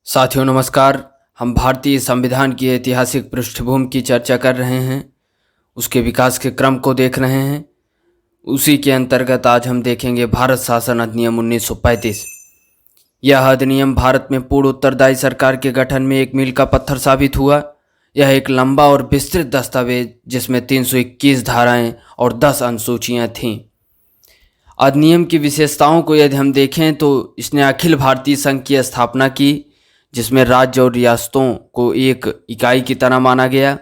साथियों नमस्कार। हम भारतीय संविधान की ऐतिहासिक पृष्ठभूमि की चर्चा कर रहे हैं, उसके विकास के क्रम को देख रहे हैं। उसी के अंतर्गत आज हम देखेंगे भारत शासन अधिनियम 1935। यह अधिनियम भारत में पूर्ण उत्तरदायी सरकार के गठन में एक मील का पत्थर साबित हुआ। यह एक लंबा और विस्तृत दस्तावेज जिसमें 321 धाराएं और 10 अनुसूचियां थीं। अधिनियम की विशेषताओं को यदि हम देखें तो इसने अखिल भारतीय संघ की स्थापना की, जिसमें राज्य और रियासतों को एक इकाई की तरह माना गया।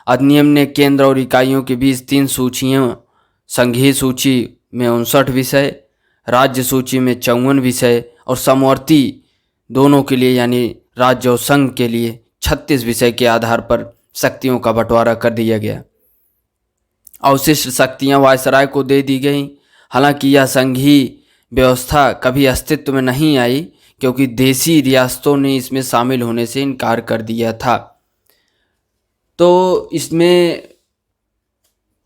अधिनियम ने केंद्र और इकाइयों के बीच 3 सूचियाँ, संघीय सूची में 59 विषय, राज्य सूची में 54 विषय और समवर्ती दोनों के लिए यानी राज्य और संघ के लिए 36 विषय के आधार पर शक्तियों का बंटवारा कर दिया गया। अवशिष्ट शक्तियाँ वायसराय को दे दी गईं। हालांकि यह संघीय व्यवस्था कभी अस्तित्व में नहीं आई क्योंकि देशी रियासतों ने इसमें शामिल होने से इनकार कर दिया था। तो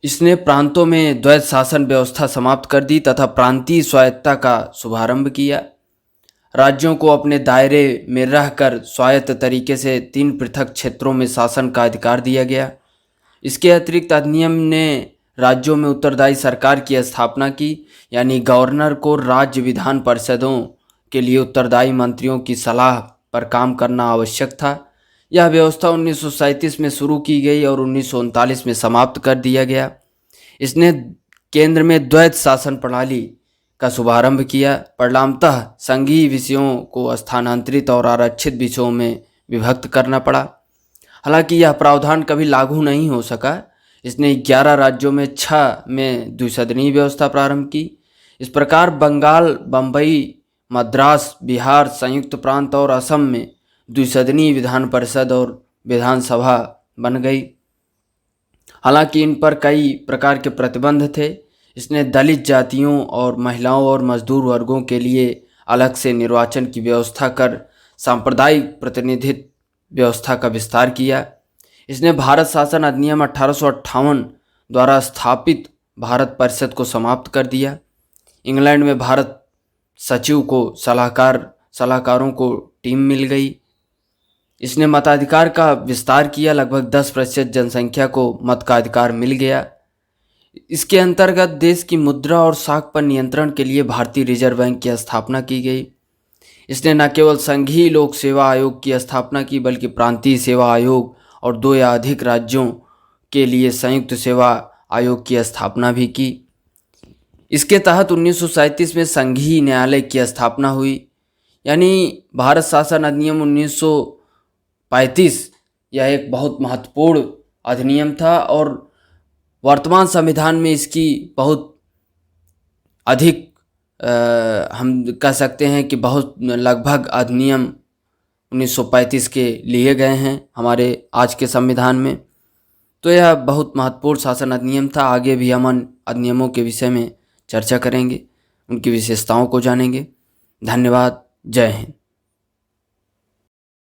इसने प्रांतों में द्वैध शासन व्यवस्था समाप्त कर दी तथा प्रांतीय स्वायत्तता का शुभारंभ किया। राज्यों को अपने दायरे में रहकर स्वायत्त तरीके से 3 पृथक क्षेत्रों में शासन का अधिकार दिया गया। इसके अतिरिक्त अधिनियम ने राज्यों में उत्तरदायी सरकार की स्थापना की, यानी गवर्नर को राज्य विधान परिषदों के लिए उत्तरदायी मंत्रियों की सलाह पर काम करना आवश्यक था। यह व्यवस्था 1937 में शुरू की गई और 1939 में समाप्त कर दिया गया। इसने केंद्र में द्वैध शासन प्रणाली का शुभारंभ किया। परिणामतः संघीय विषयों को स्थानांतरित और आरक्षित विषयों में विभक्त करना पड़ा। हालांकि यह प्रावधान कभी लागू नहीं हो सका। इसने 11 राज्यों में 6 में द्विसदनीय व्यवस्था प्रारंभ की। इस प्रकार बंगाल, बम्बई, मद्रास, बिहार, संयुक्त प्रांत और असम में द्विसदनीय विधान परिषद और विधानसभा बन गई। हालांकि इन पर कई प्रकार के प्रतिबंध थे। इसने दलित जातियों और महिलाओं और मजदूर वर्गों के लिए अलग से निर्वाचन की व्यवस्था कर सांप्रदायिक प्रतिनिधित्व व्यवस्था का विस्तार किया। इसने भारत शासन अधिनियम 1858 द्वारा स्थापित भारत परिषद को समाप्त कर दिया। इंग्लैंड में भारत सचिव को सलाहकारों को टीम मिल गई। इसने मताधिकार का विस्तार किया। लगभग 10% जनसंख्या को मत का अधिकार मिल गया। इसके अंतर्गत देश की मुद्रा और साख पर नियंत्रण के लिए भारतीय रिजर्व बैंक की स्थापना की गई। इसने न केवल संघीय लोक सेवा आयोग की स्थापना की बल्कि प्रांतीय सेवा आयोग और 2 या अधिक राज्यों के लिए संयुक्त सेवा आयोग की स्थापना भी की। इसके तहत 1937 में संघीय न्यायालय की स्थापना हुई। यानी भारत शासन अधिनियम 1935 यह एक बहुत महत्वपूर्ण अधिनियम था और वर्तमान संविधान में इसकी बहुत अधिक हम कह सकते हैं कि बहुत लगभग अधिनियम 1935 के लिए गए हैं हमारे आज के संविधान में। तो यह बहुत महत्वपूर्ण शासन अधिनियम था। आगे भी हम अधिनियमों के विषय में चर्चा करेंगे, उनकी विशेषताओं को जानेंगे। धन्यवाद। जय हिंद।